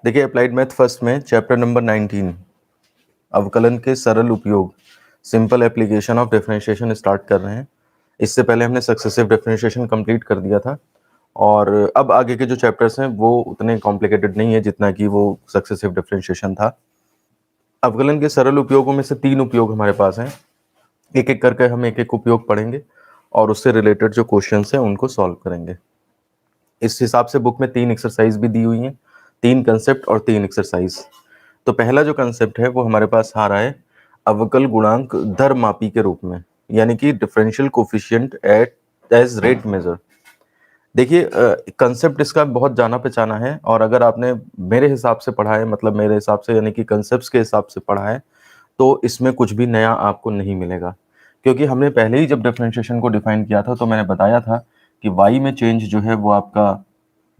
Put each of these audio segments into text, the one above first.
देखिए applied math first में chapter number 19 अवकलन के सरल उपयोग simple application of differentiation start कर रहे हैं। इससे पहले हमने सक्सेसिव डिफरेंशिएशन कंप्लीट कर दिया था और अब आगे के जो चैप्टर्स हैं वो उतने कॉम्प्लिकेटेड नहीं है जितना कि वो सक्सेसिव डिफरेंशिएशन था। अवकलन के सरल उपयोगों में से 3 उपयोग हमारे पास हैं। एक एक करके हम एक एक उपयोग पढ़ेंगे और उससे रिलेटेड जो क्वेश्चंस हैं उनको सॉल्व करेंगे। इस हिसाब से बुक में 3 एक्सरसाइज भी दी हुई हैं, 3 कंसेप्ट और 3 एक्सरसाइज। तो पहला जो कंसेप्ट है वो हमारे पास आ रहा है अवकल गुणांक दर मापी के रूप में, यानी कि differential coefficient at as rate measure. देखिए कंसेप्ट इसका बहुत जाना पहचाना है और अगर आपने मेरे हिसाब से पढ़ा है, मतलब मेरे हिसाब से यानी कि कंसेप्ट्स के हिसाब से पढ़ा है, तो इसमें कुछ भी नया आपको नहीं मिलेगा। क्योंकि हमने पहले ही जब डिफरेंशिएशन को डिफाइन किया था तो मैंने बताया था कि y में चेंज जो है वो आपका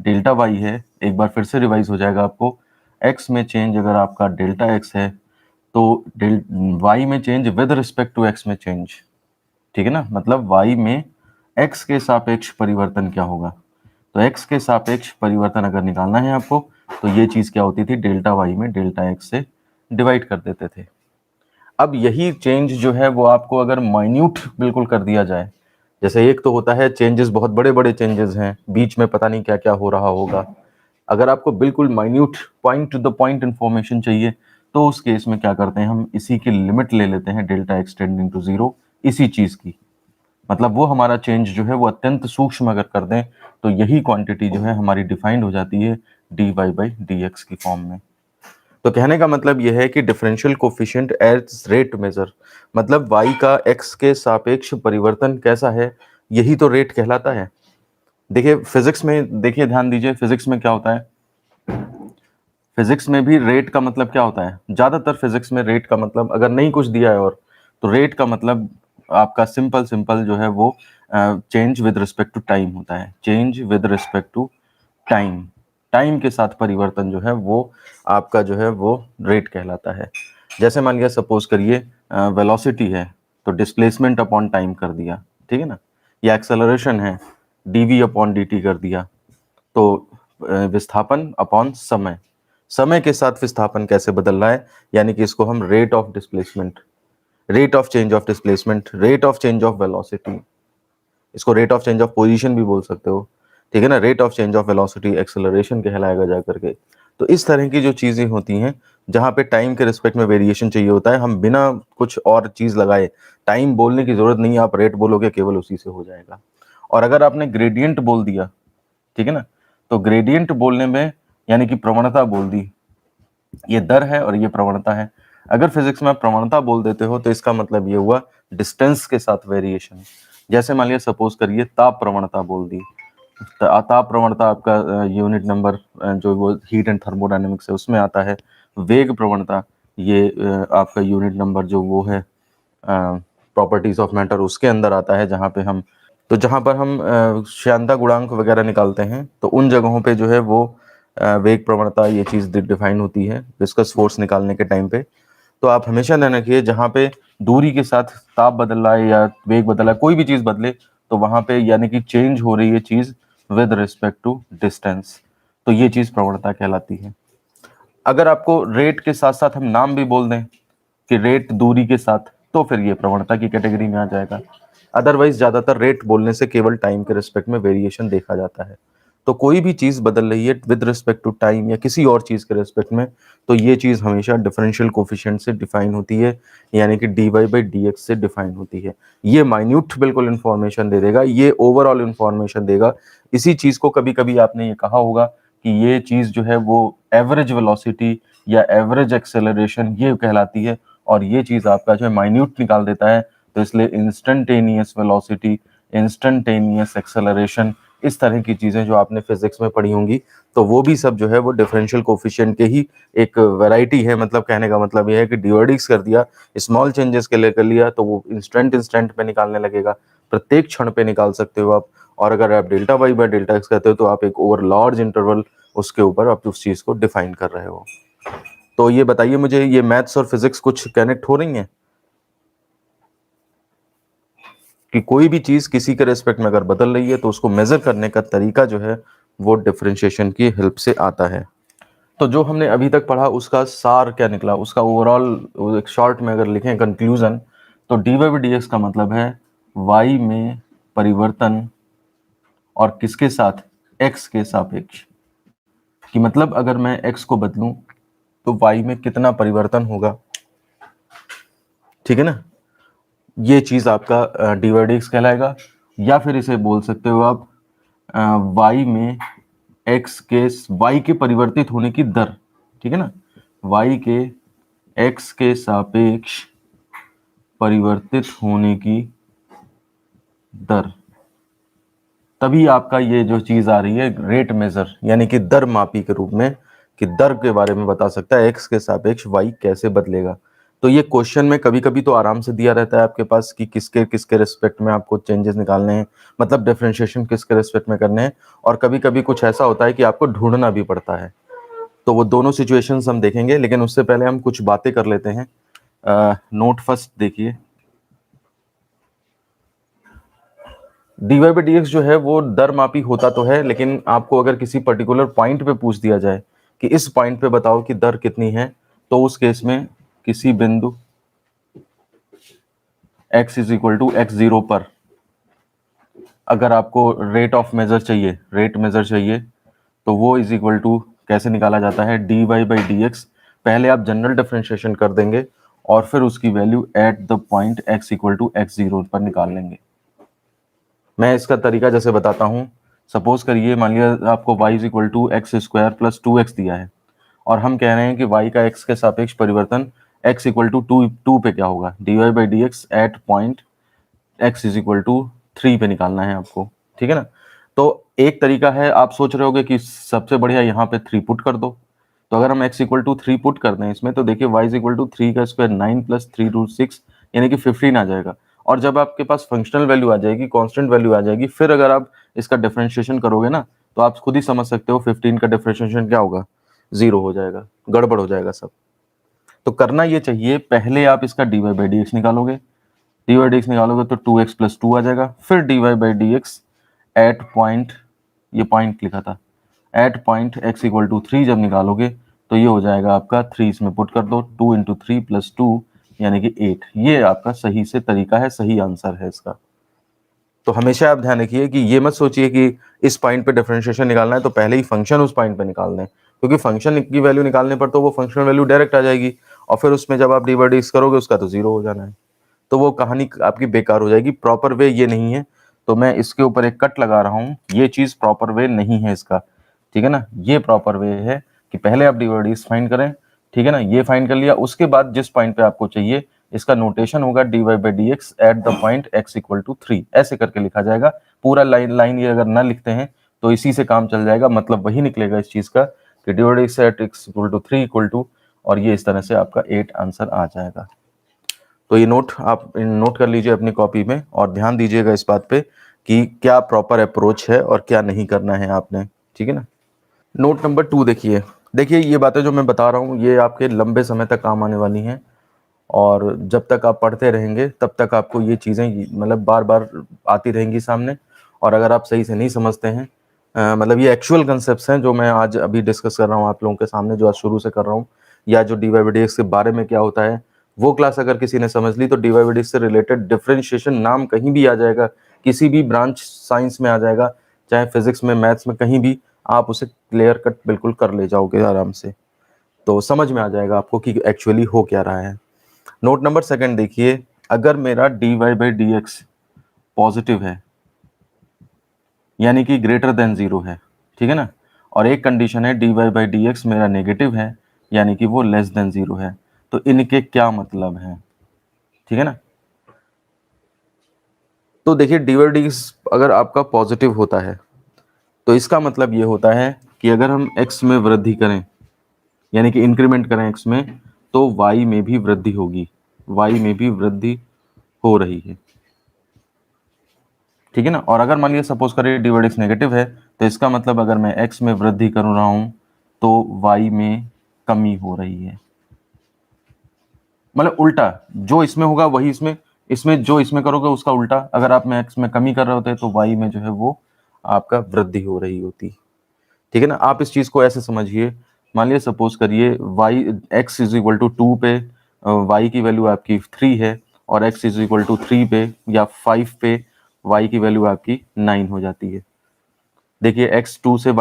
डेल्टा y है। एक बार फिर से रिवाइज हो जाएगा आपको, x में चेंज अगर आपका डेल्टा x है तो y में change with respect to x में चेंज, ठीक है ना। मतलब y में x के सापेक्ष परिवर्तन क्या होगा, तो x के सापेक्ष परिवर्तन अगर निकालना है आपको तो ये चीज क्या होती थी, डेल्टा y में डेल्टा x से डिवाइड कर देते थे। अब यही चेंज जो है वो आपको अगर माइन्यूट बिल्कुल कर दिया जाए, जैसे एक तो होता है चेंजेस बहुत बड़े बड़े चेंजेस हैं, बीच में पता नहीं क्या क्या हो रहा होगा। अगर आपको बिल्कुल minute point two the point information चाहिए तो उस केस में क्या करते हैं, हम इसी की लिमिट ले लेते हैं delta x tending to zero, इसी चीज की। मतलब वो हमारा चेंज जो है वो अत्यंत सूक्ष्म अगर कर दें तो यही क्वांटिटी जो है हमारी डिफाइंड हो जाती है d y by d x की फॉर्म में। तो कहने का मतलब यह है कि differential coefficient as rate measure, मतलब y का x के सापेक्ष परिवर्तन कैसा है, यही तो रेट कहलाता है। देखिए फिजिक्स में, देखिए ध्यान दीजिए, फिजिक्स में क्या होता है, फिजिक्स में भी रेट का मतलब क्या होता है, ज्यादातर फिजिक्स में रेट का मतलब अगर नहीं कुछ दिया है और तो रेट का मतलब आपका सिंपल सिंपल जो है वो change with respect to time होता है। Change with respect to time, time के साथ परिवर्तन जो है वो आपका जो है वो रेट कहलाता है। जैसे मान लिया सपोज करिए वेलोसिटी है तो डिस्प्लेसमेंट अपॉन टाइम कर दिया, ठीक है ना, या एक्सेलरेशन है डीवी अपॉन डी कर दिया, तो विस्थापन अपॉन समय, समय के साथ विस्थापन कैसे बदल रहा है, यानी कि इसको हम rate of displacement, rate of change of displacement, rate of change of velocity, इसको rate of change of position भी बोल सकते हो, ठीक है ना, rate of change of velocity acceleration कहलाएगा जा करके। तो इस तरह की जो चीजें होती हैं जहाँ पे टाइम के रिस्पेक्ट में वेरिएशन चाहिए होता है, हम बिना कुछ और चीज लगाए, टाइम बोलने की जरूरत नहीं है, आप रेट बोलोगे केवल उसी से हो जाएगा। और अगर आपने ग्रेडियंट बोल दिया, ठीक है ना, तो ग्रेडियंट बोलने में यानी कि प्रवणता बोल दी, ये दर है और ये प्रवणता है। अगर फिजिक्स में आप प्रवणता बोल देते हो तो इसका मतलब ये हुआ डिस्टेंस के साथ वेरिएशन। जैसे मान लिया सपोज करिए ताप प्रवणता बोल दी, ताप प्रवणता आपका यूनिट नंबर जो वो हीट एंड थर्मोडायनेमिक्स है उसमें आता है। वेग प्रवणता ये आपका यूनिट नंबर जो वो है प्रॉपर्टीज ऑफ मैटर उसके अंदर आता है, जहाँ पे हम, तो जहाँ पर हम श्यानता गुणांक वगैरह निकालते हैं तो उन जगहों पे जो है वो वेग प्रवणता ये चीज़ डिफाइन होती है विस्कस फोर्स निकालने के टाइम पे। तो आप हमेशा ध्यान रखिए जहाँ पे दूरी के साथ ताप बदल रहा है या वेग बदल रहा है, कोई भी चीज़ बदले तो वहाँ पे यानी कि चेंज हो रही है चीज़ विद रिस्पेक्ट टू डिस्टेंस, तो ये चीज़ प्रवणता कहलाती है। अगर आपको रेट के साथ साथ हम नाम भी बोल दें कि रेट दूरी के साथ, तो फिर ये प्रवणता की कैटेगरी में आ जाएगा। अदरवाइज ज्यादातर रेट बोलने से केवल टाइम के रिस्पेक्ट में वेरिएशन देखा जाता है। तो कोई भी चीज बदल रही है विद रिस्पेक्ट टू टाइम या किसी और चीज के रिस्पेक्ट में, तो ये चीज हमेशा डिफरेंशियल कोफिशिएंट से डिफाइन होती है, यानी कि d y by d x से डिफाइन होती है। ये माइन्यूट बिल्कुल इंफॉर्मेशन दे देगा, ये ओवरऑल इंफॉर्मेशन देगा। इसी चीज को कभी कभी आपने ये कहा होगा कि ये चीज जो है वो एवरेज वेलोसिटी या एवरेज एक्सेलरेशन ये कहलाती है, और ये चीज आपका जो है माइन्यूट निकाल देता है। तो इसलिए इंस्टेंटेनियस वेलोसिटी, इंस्टेंटेनियस एक्सेलरेशन, इस तरह की चीजें जो आपने फिजिक्स में पढ़ी होंगी, तो वो भी सब जो है वो डिफरेंशियल कोफिशिएंट के ही एक वैरायटी है। मतलब कहने का मतलब ये है कि डिवाइडिक्स कर दिया, स्मॉल चेंजेस के लिए कर लिया तो वो इंस्टेंट पे निकालने लगेगा, प्रत्येक क्षण पे निकाल सकते हो आप। और अगर आप delta y by delta x कहते हो तो आप एक ओवर लार्ज इंटरवल उसके ऊपर आप उस चीज को डिफाइन कर रहे हो। तो ये बताइए मुझे, ये मैथ्स और फिजिक्स कुछ कनेक्ट हो रही हैं कि कोई भी चीज किसी के रेस्पेक्ट में अगर बदल रही है तो उसको मेजर करने का तरीका जो है वो डिफरेंशिएशन की हेल्प से आता है। तो जो हमने अभी तक पढ़ा उसका सार क्या निकला, उसका ओवरऑल एक शॉर्ट में अगर लिखें कंक्लूजन, तो dy by dx का मतलब है y में परिवर्तन और किसके साथ, x के सापेक्ष। कि मतलब अगर मैं x को बदलूं तो y में कितना परिवर्तन होगा, ठीक है ना। ये चीज आपका dy by dx कहलाएगा। या फिर इसे बोल सकते हो आप y में y के परिवर्तित होने की दर, ठीक है ना, y के x के सापेक्ष परिवर्तित होने की दर। तभी आपका ये जो चीज आ रही है रेट मेजर, यानी कि दर मापी के रूप में, कि दर के बारे में बता सकता है x के सापेक्ष y कैसे बदलेगा। तो ये क्वेश्चन में कभी कभी तो आराम से दिया रहता है आपके पास कि किसके किसके रिस्पेक्ट में आपको चेंजेस निकालने हैं, मतलब डिफरेंशिएशन किसके रिस्पेक्ट में करने हैं, और कभी कभी कुछ ऐसा होता है कि आपको ढूंढना भी पड़ता है। तो वो दोनों सिचुएशंस हम देखेंगे, लेकिन उससे पहले हम कुछ बातें कर लेते हैं। नोट फर्स्ट देखिए, dy by dx जो है वो दर मापी होता तो है, लेकिन आपको अगर किसी पर्टिकुलर पॉइंट पे पूछ दिया जाए कि इस पॉइंट पे बताओ कि दर कितनी है, तो उस केस में किसी बिंदु x is equal to x0 पर अगर आपको रेट मेजर चाहिए तो वो इज इक्वल टू कैसे निकाला जाता है, dy by dx। पहले आप जनरल डिफरेंशिएशन कर देंगे और फिर उसकी value at the point x equal to x0 पर निकाल लेंगे। मैं इसका तरीका जैसे बताता हूँ, सपोज करिए मान लिया आपको y is equal to x square plus 2x दिया है, और हम कह रहे हैं कि y का x के सापेक्ष परिवर्तन x इक्वल टू टू पे क्या होगा, dy by dx at point x is equal to 3 पे निकालना है आपको, ठीक है ना। तो एक तरीका है, आप सोच रहे होगे कि सबसे बढ़िया यहाँ पे 3 पुट कर दो। तो अगर हम x इक्वल टू 3 पुट कर दें इसमें, तो देखिए y इज इक्वल टू 3 का स्क्वायर 9 प्लस 3 रूट 6 यानी कि 15 आ जाएगा। और जब आपके पास फंक्शनल वैल्यू आ जाएगी, कांस्टेंट वैल्यू आ जाएगी, फिर अगर आप इसका डिफरेंशिएशन करोगे ना, तो आप खुद ही समझ सकते हो 15 का डिफरेंशिएशन क्या होगा, 0 हो जाएगा, गड़बड़ हो जाएगा सब। तो करना ये चाहिए, पहले आप इसका dy by dx निकालोगे, dy by dx निकालोगे तो 2x प्लस 2 आ जाएगा, फिर dy by dx at point, ये पॉइंट लिखा था, at point x equal to 3 जब निकालोगे तो ये हो जाएगा आपका 3 इसमें पुट कर दो, 2 इंटू 3 प्लस 2 यानी कि 8। ये आपका सही से तरीका है, सही आंसर है इसका। तो हमेशा आप ध्यान रखिए कि ये मत सोचिए कि इस पॉइंट पे डिफरेंशिएशन निकालना है तो पहले ही फंक्शन उस पॉइंट पे निकाल दें, क्योंकि फंक्शन की वैल्यू निकालने पर तो वो फंक्शनल वैल्यू डायरेक्ट आ जाएगी, और फिर उसमें जब आप डी बाई डी करोगे उसका तो 0 हो जाना है, तो वो कहानी आपकी बेकार हो जाएगी। प्रॉपर वे ये नहीं है, तो मैं इसके ऊपर एक कट लगा रहा हूँ, ये चीज प्रॉपर वे नहीं है इसका, ठीक है ना। ये प्रॉपर वे है कि पहले आप डी बाई डी फाइंड करें, ठीक है ना, ये फाइंड कर लिया, उसके बाद जिस पॉइंट पे आपको चाहिए इसका नोटेशन होगा dy by dx at the point x equal to 3, ऐसे करके लिखा जाएगा। पूरा लाइन ये अगर ना लिखते हैं तो इसी से काम चल जाएगा, मतलब वही निकलेगा इस चीज का कि dy by dx at x equal to 3 equal to, और ये इस तरह से आपका 8 आंसर आ जाएगा। तो ये नोट आप नोट कर लीजिए अपनी कॉपी में, और ध्यान दीजिएगा इस बात पे कि क्या प्रॉपर अप्रोच है और क्या नहीं करना है आपने, ठीक है ना। नोट नंबर 2 देखिए, देखिए ये बातें जो मैं बता रहा हूँ ये आपके लंबे समय तक काम आने वाली हैं, और जब तक आप पढ़ते रहेंगे तब तक आपको ये चीज़ें मतलब बार बार आती रहेंगी सामने। और अगर आप सही से नहीं समझते हैं, मतलब ये एक्चुअल कंसेप्ट्स हैं जो मैं आज अभी डिस्कस कर रहा हूँ आप लोगों के सामने, जो आज शुरू से कर रहा हूँ, या जो d y B d x के बारे में क्या होता है वो क्लास अगर किसी ने समझ ली तो d y B d x से रिलेटेड डिफरेंशिएशन नाम कहीं भी आ जाएगा, किसी भी ब्रांच साइंस में आ जाएगा, चाहे फिजिक्स में, मैथ्स में, कहीं भी आप उसे क्लियर कट बिल्कुल कर ले जाओगे आराम से। तो समझ में आ जाएगा आपको कि एक्चुअली हो क्या रहा है। नोट नंबर 2 देखिए, अगर मेरा dy by dx पॉजिटिव है यानी कि ग्रेटर देन 0 है, ठीक है ना, और एक कंडीशन है dy by dx मेरा नेगेटिव है यानी कि वो लेस देन 0 है, तो इनके क्या मतलब है, ठीक है ना। तो देखिए dy by dx अगर आपका पॉजिटिव होता है तो इसका मतलब ये होता है कि अगर हम x में वृद्धि करें यानी कि इंक्रीमेंट करें x में, तो y में भी वृद्धि होगी, y में भी वृद्धि हो रही है, ठीक है ना। और अगर मान लिया सपोज करें dy by dx नेगेटिव है, तो इसका मतलब अगर मैं x में वृद्धि कर रहा हूं तो y में कमी हो रही है, मतलब उल्टा जो इसमें होगा वही इसमें, इसमें जो इसमें करोगे उसका उल्टा। अगर आप में x में कमी कर रहे होते तो y में जो है वो आपका वृद्धि हो रही होती, ठीक है ना। आप इस चीज को ऐसे समझिए, मान लिया सपोज करिए y x is equal to 2 पे वाई की वैल्यू आपकी 3 है और एक्स इज इक्वल टू 3 पे या 5 पे वाई की वैल्यू आपकी 9 हो जाती है। देखिए x2 से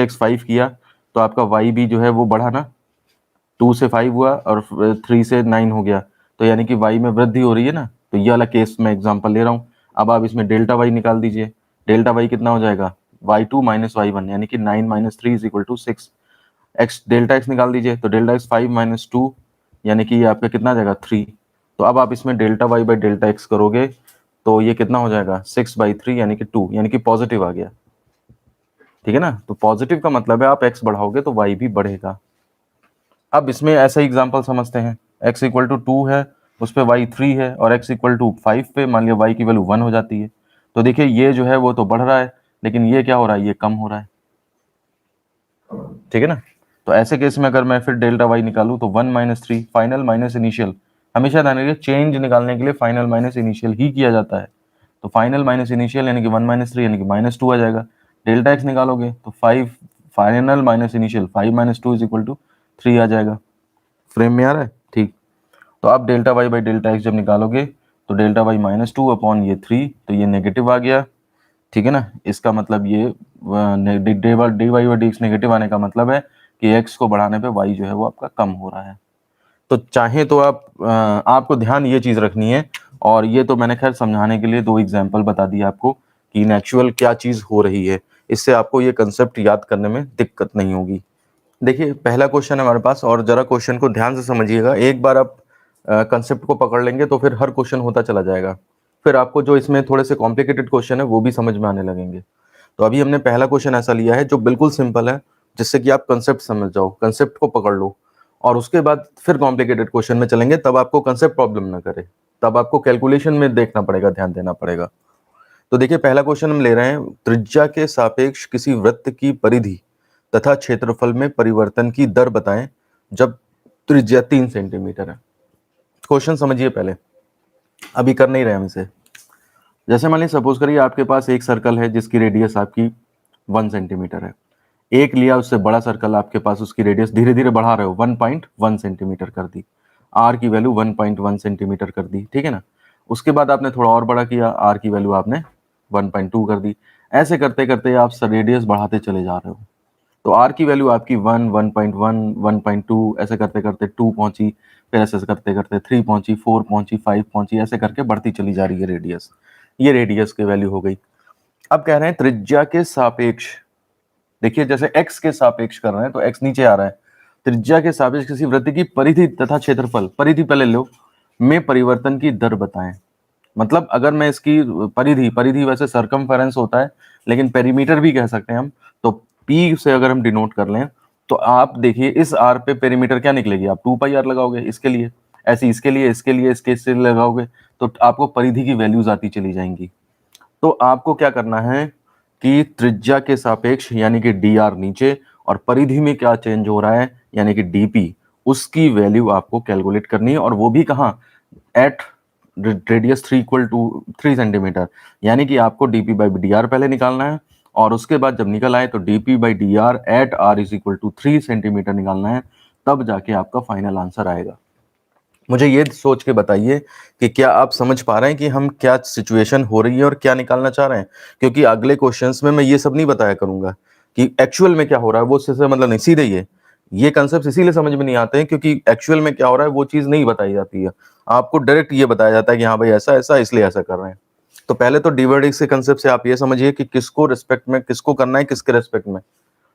x5 किया तो आपका y भी जो है वो बढ़ा ना, 2 से 5 हुआ और 3 से 9 हो गया, तो यानी कि y में वृद्धि हो रही है ना। तो ये वाला केस मैं एग्जांपल ले रहा हूँ। अब आप इसमें डेल्टा y निकाल दीजिए। डेल्टा y कितना हो जाएगा, y2 माइनस y1 यानी कि 9 minus 3 is equal to 6। X delta x निकाल दीजिए तो डेल्टा एक्स 5 माइनस 2 यानी कि ये आपका कितना आ जाएगा 3। तो अब आप इसमें delta y by delta x करोगे तो ये कितना हो जाएगा 6/3 यानी कि 2, यानी कि पॉजिटिव आ गया। ठीक है ना, तो पॉजिटिव का मतलब है आप x बढ़ाओगे तो y भी बढ़ेगा। अब इसमें ऐसा एग्जांपल समझते हैं, x इक्वल टू 2 है, उस पर y 3 है और x इक्वल टू 5 पे मान लिया y की वैल्यू 1 हो जाती है। तो देखिए ये जो है वो तो बढ़ रहा है, लेकिन ये क्या हो रहा है, ये कम हो रहा है। ठीक है ना, तो ऐसे केस में अगर मैं फिर डेल्टा y निकालूं तो 1 माइनस 3 फाइनल माइनस इनिशियल, हमेशा ध्यान रखिए चेंज निकालने के लिए फाइनल माइनस इनिशियल ही किया जाता है। तो फाइनल माइनस इनिशियल यानी कि 1 माइनस 3 यानी कि माइनस 2 आ जाएगा। डेल्टा एक्स निकालोगे तो 5 final minus initial 5 minus 2 is equal to 3 आ जाएगा। फ्रेम में आ रहा है, ठीक। तो आप delta y by delta x जब निकालोगे तो डेल्टा वाई माइनस 2 अपॉन ये 3, तो ये नेगेटिव आ गया। ठीक है ना, इसका मतलब ये डी वाई और डी एक्स नेगेटिव आने का मतलब है कि एक्स को बढ़ाने पे वाई जो है वो आपका कम हो रहा है। तो चाहे तो आपको ध्यान ये चीज रखनी है, और ये तो मैंने खैर समझाने के लिए 2 एग्जाम्पल बता दिए आपको कि इन एक्चुअल क्या चीज हो रही है। इससे आपको ये कंसेप्ट याद करने में दिक्कत नहीं होगी। देखिए पहला क्वेश्चन है हमारे पास, और जरा क्वेश्चन को ध्यान से समझिएगा। एक बार आप कंसेप्ट को पकड़ लेंगे तो फिर हर क्वेश्चन होता चला जाएगा, फिर आपको जो इसमें थोड़े से कॉम्प्लिकेटेड क्वेश्चन है वो भी समझ में आने लगेंगे। तो अभी हमने पहला क्वेश्चन ऐसा लिया है जो बिल्कुल सिंपल है, जिससे कि आप कंसेप्ट समझ जाओ, कंसेप्ट को पकड़ लो, और उसके बाद फिर कॉम्प्लिकेटेड क्वेश्चन में चलेंगे, तब आपको कंसेप्ट प्रॉब्लम ना करे, तब आपको कैलकुलेशन में देखना पड़ेगा, ध्यान देना पड़ेगा। तो देखिए पहला क्वेश्चन हम ले रहे हैं, त्रिज्या के सापेक्ष किसी वृत्त की परिधि तथा क्षेत्रफल में परिवर्तन की दर बताएं जब त्रिज्या 3 सेंटीमीटर है। क्वेश्चन समझिए पहले, अभी कर नहीं रहे हम इसे। जैसे मान लीजिए सपोज करिए आपके पास एक सर्कल है जिसकी रेडियस आपकी 1 सेंटीमीटर है। एक लिया उससे बड़ा सर्कल आपके पास, उसकी रेडियस धीरे धीरे बढ़ा रहे हो, 1.1 सेंटीमीटर कर दी, आर की वैल्यू 1.1 सेंटीमीटर कर दी। ठीक है ना, उसके बाद आपने थोड़ा और बड़ा किया, आर की वैल्यू आपने 1.2 कर दी। ऐसे करते करते आप रेडियस बढ़ाते चले जा रहे हो, तो आर की वैल्यू आपकी 1, 1.1, 1.2 ऐसे करते करते 2 पहुंची, फिर ऐसे करते करते 3 पहुंची, 4 पहुंची, 5 पहुंची, ऐसे करके बढ़ती चली जा रही है रेडियस। ये रेडियस की वैल्यू हो गई। अब कह रहे हैं त्रिज्या के सापेक्ष, देखिए जैसे x के सापेक्ष कर रहे हैं तो x नीचे आ रहा है, त्रिज्या के सापेक्ष किसी वृत्त की परिधि तथा क्षेत्रफल, परिधि पहले लो, में परिवर्तन की दर बताएं। मतलब अगर मैं इसकी परिधि, परिधि वैसे सरकमफेरेंस होता है लेकिन पेरीमीटर भी कह सकते हैं हम, तो p से अगर हम डिनोट कर लें तो आप देखिए इस r पे पेरीमीटर क्या निकलेगी, आप 2 पाई r लगाओगे इसके लिए, ऐसे इसके लिए, इसके लिए, इसके लिए लगाओगे तो आपको परिधि की वैल्यूज आती चली जाएंगी। तो आपको क्या करना है कि त्रिज्या के सापेक्ष यानी कि डी आर नीचे, और परिधि में क्या चेंज हो रहा है यानी कि डीपी, उसकी वैल्यू आपको कैलकुलेट करनी है, और वो भी कहाँ, एट रेडियस 3 सेंटीमीटर, यानी कि आपको डीपी बाई डी आर पहले निकालना है, और उसके बाद जब निकल आए तो dp by D r at r is equal to 3 centimetre निकालना है, तब जाके आपका फाइनल आंसर आएगा। मुझे ये सोच के बताइए कि क्या आप समझ पा रहे हैं कि हम क्या सिचुएशन हो रही है और क्या निकालना चाह रहे हैं, क्योंकि अगले क्वेश्चंस में मैं ये सब नहीं बताया करूंगा कि एक्चुअल में क्या हो रहा है, वो उससे मतलब नहीं, सीधे ये कंसेप्ट इसीलिए समझ में नहीं आते हैं क्योंकि एक्चुअल में क्या हो रहा है वो चीज नहीं बताई जाती है। आपको डायरेक्ट ये बताया जाता है कि हाँ भाई ऐसा ऐसा इसलिए ऐसा कर रहे हैं। तो पहले तो डिवर्डिक्स के कंसेप्ट से आप ये समझिए कि किसको रिस्पेक्ट में किसको करना है, किसके रिस्पेक्ट में,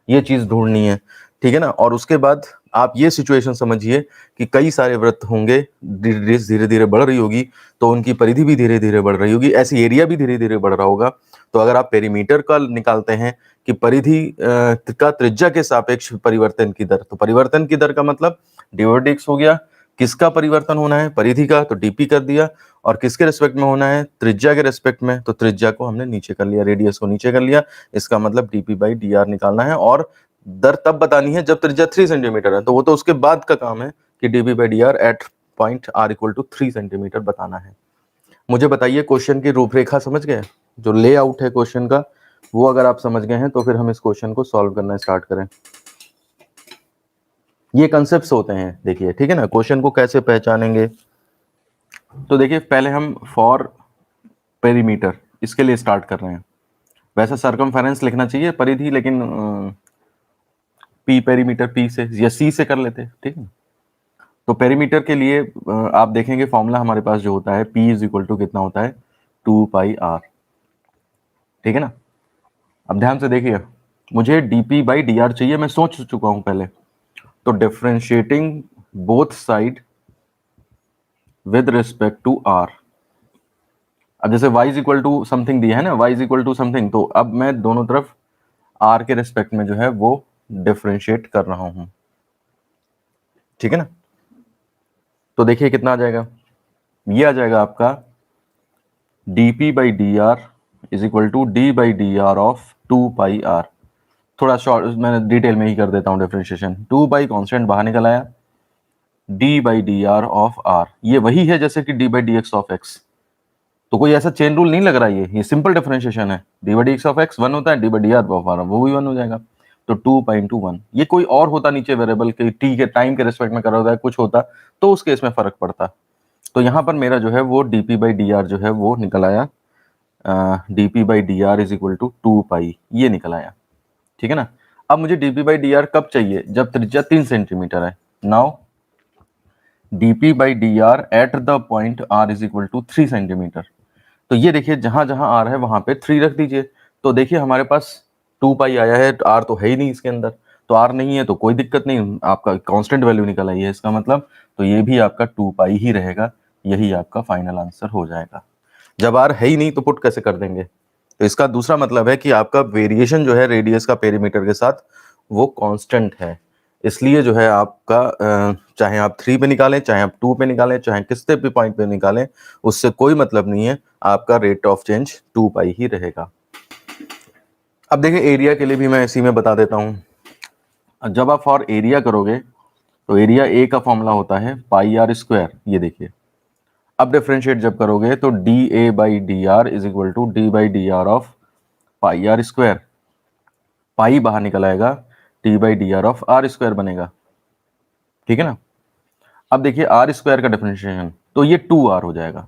ये चीज ढूंढनी है। ठीक है ना, और उसके बाद आप ये सिचुएशन समझिए कि कई सारे वृत्त होंगे, रेडियस धीरे धीरे बढ़ रही होगी तो उनकी परिधि भी धीरे धीरे बढ़ रही होगी, ऐसी एरिया भी धीरे धीरे बढ़ रहा होगा। तो अगर आप पेरीमीटर का निकालते हैं कि परिधि का त्रिज्या के सापेक्ष परिवर्तन की दर, तो परिवर्तन की दर का मतलब डिवर्डिक्स हो गया, किसका परिवर्तन होना है, परिधि का, तो डीपी कर दिया, और किसके रेस्पेक्ट में होना है, त्रिज्या के रेस्पेक्ट में, तो त्रिज्या को हमने नीचे कर लिया, रेडियस को नीचे कर लिया। इसका मतलब डीपी बाई डी आर निकालना है, और दर तब बतानी है जब त्रिज्या 3 सेंटीमीटर है, तो वो तो उसके बाद का काम है कि dp by D r at point r equal to 3 centimetre बताना है। मुझे बताइए क्वेश्चन की रूपरेखा समझ गए, जो लेआउट है क्वेश्चन का वो अगर आप समझ गए हैं तो फिर हम इस क्वेश्चन को सॉल्व करना स्टार्ट करें। ये कंसेप्ट्स होते हैं, देखिए ठीक है ना। क्वेश्चन को कैसे पहचानेंगे, तो देखिए पहले हम फॉर पेरीमीटर इसके लिए स्टार्ट कर रहे हैं। वैसा सरकमफेरेंस लिखना चाहिए परिधि, लेकिन पी पेरीमीटर पी से या सी से कर लेते, ठीक है। तो पेरीमीटर के लिए आप देखेंगे फॉर्मूला हमारे पास जो होता है P इज इक्वल टू कितना होता है 2πr, ठीक है ना। अब ध्यान से देखिए, मुझे dp बाई डी आर चाहिए, मैं सोच चुका हूं पहले। तो differentiating both side with respect to r। अब जैसे y is equal to something दिया है ना, y is equal to something, तो अब मैं दोनों तरफ r के रिस्पेक्ट में जो है वो डिफरेंशिएट कर रहा हूं, ठीक है ना। तो देखिए कितना आ जाएगा, ये आ जाएगा आपका dp by D R is equal to d by D R of 2πr। थोड़ा शॉर्ट मैंने डिटेल में ही कर देता हूँ डिफरेंशिएशन। 2 बाई कॉन्स्टेंट बाहर निकल आया, d by D R of r, ये वही है जैसे कि d by d x of x। तो कोई ऐसा चेन रूल नहीं लग रहा है, ये सिंपल डिफरेंशिएशन है। d by d x of x 1 होता है, d by D R of r वो भी 1 हो जाएगा। तो 2 पाई इंटू 1, ये कोई और होता नीचे वेरिएबल के t के टाइम के रिस्पेक्ट में कर रहा होता है, कुछ होता तो उस केस में फर्क पड़ता। तो यहाँ पर मेरा जो है वो dp बाई डी आर जो है वो निकल आया, dp by D R is equal to 2 pi, ये निकल आया, ठीक है ना। अब मुझे dp बाई डी आर कब चाहिए, जब त्रिज्या 3 सेंटीमीटर है। Now dp by D r at the point r is equal to 3 centimetre. तो ये देखिए जहां जहां r है वहां पे 3 रख दीजिए। तो देखिए हमारे पास 2 पाई आया है, r तो है ही नहीं इसके अंदर, तो r नहीं है तो कोई दिक्कत नहीं, आपका कांस्टेंट वैल्यू निकल आई है इसका मतलब, तो ये भी आपका 2 पाई ही रहेगा। यही आपका फाइनल आंसर हो जाएगा। जब r है ही नहीं तो पुट कैसे कर देंगे। तो इसका दूसरा मतलब है कि आपका वेरिएशन जो है रेडियस का पेरीमीटर के साथ वो कांस्टेंट है, इसलिए जो है आपका चाहे आप 3 पे निकालें, चाहे आप 2 पे निकालें, चाहे किसी भी पॉइंट पे निकालें, उससे कोई मतलब नहीं है, आपका रेट ऑफ चेंज 2 पाई ही रहेगा। अब देखिए एरिया के लिए भी मैं इसी में बता देता हूं। जब आप फॉर एरिया करोगे तो एरिया ए का फॉर्मूला होता है पाई आर स्क्वायर, ये देखिए। अब डिफरेंशिएट जब करोगे तो D A by D R is equal to D by D R of pi are square, pi बाहर निकल आएगा, T by D R of R square बनेगा, ठीक है ना। अब देखिए आर स्क्वायर का डिफरेंशिएशन, तो ये 2r हो जाएगा।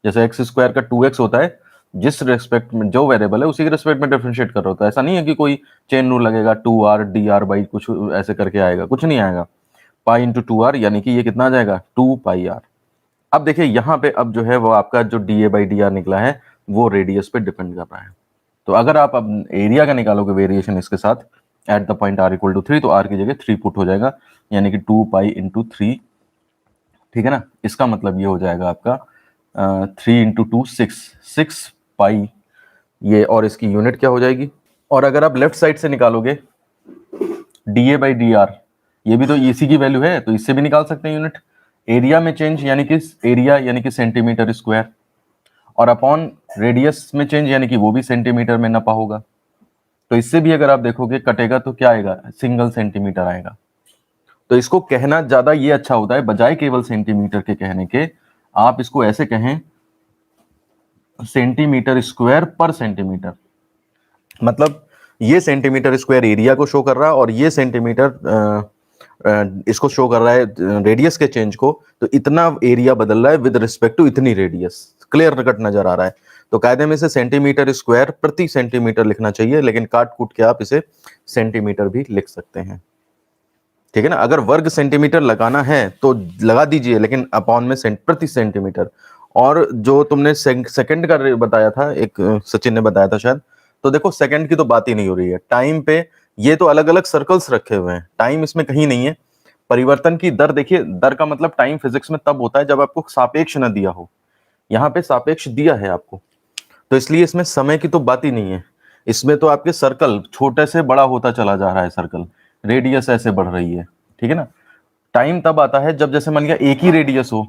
जैसे एक्स स्क्वायर का 2x होता है, जिस रेस्पेक्ट में जो वेरिएबल है उसी के रेस्पेक्ट में डिफरेंशिएट कर रहा होता है। ऐसा नहीं है कि कोई चेन रूल लगेगा 2r डी आर बाई कुछ ऐसे करके आएगा, कुछ नहीं आएगा। पाई इंटू 2r यानी कि ये कितना आ जाएगा 2 पाई आर। अब देखिए यहाँ पे अब जो है वो आपका जो D A by D R निकला है वो रेडियस पे डिपेंड कर रहा है। तो अगर आप अब एरिया का निकालोगे वेरिएशन इसके साथ at the point r equal to 3, तो r की जगह 3 पुट हो जाएगा, यानी कि 2 पाई इंटू 3, ठीक है ना। इसका मतलब ये हो जाएगा आपका 3 इंटू 2 6 पाई ये, और इसकी यूनिट क्या हो जाएगी। और अगर आप लेफ्ट साइड से निकालोगे D A by D R, ये भी तो इसी की वैल्यू है, तो इससे भी निकाल सकते हैं यूनिट। एरिया में चेंज यानी कि एरिया यानी कि सेंटीमीटर स्क्वायर, और अपॉन रेडियस में चेंज यानी कि वो भी सेंटीमीटर में नपा होगा। तो इससे भी अगर आप देखोगे कटेगा तो क्या आएगा, सिंगल सेंटीमीटर आएगा। तो इसको कहना ज्यादा ये अच्छा होता है, बजाय केवल सेंटीमीटर के कहने के आप इसको ऐसे कहें सेंटीमीटर स्क्वायर पर सेंटीमीटर। मतलब ये सेंटीमीटर स्क्वायर एरिया को शो कर रहा है और ये सेंटीमीटर इसको शो कर रहा है रेडियस के चेंज को। तो इतना एरिया बदल रहा है विद रिस्पेक्ट टू इतनी रेडियस, क्लियर कट नजर आ रहा है। तो कायदे में इसे सेंटीमीटर स्क्वायर प्रति सेंटीमीटर लिखना चाहिए, लेकिन काट कूट के आप इसे सेंटीमीटर भी लिख सकते हैं, ठीक है ना। अगर वर्ग सेंटीमीटर लगाना है तो लगा दीजिए, लेकिन अपॉन में प्रति सेंटीमीटर। और जो तुमने सेकंड का बताया था, एक सचिन ने बताया था शायद, तो देखो सेकंड की तो बात ही नहीं हो रही है। टाइम पे ये तो अलग अलग सर्कल्स रखे हुए हैं, टाइम इसमें कहीं नहीं है। परिवर्तन की दर देखिए, दर का मतलब टाइम फिजिक्स में तब होता है जब आपको सापेक्ष न दिया हो। यहाँ पे सापेक्ष दिया है आपको, तो इसलिए इसमें समय की तो बात ही नहीं है। इसमें तो आपके सर्कल छोटे से बड़ा होता चला जा रहा है, सर्कल रेडियस ऐसे बढ़ रही है, ठीक है ना। टाइम तब आता है जब जैसे मान लिया एक ही रेडियस हो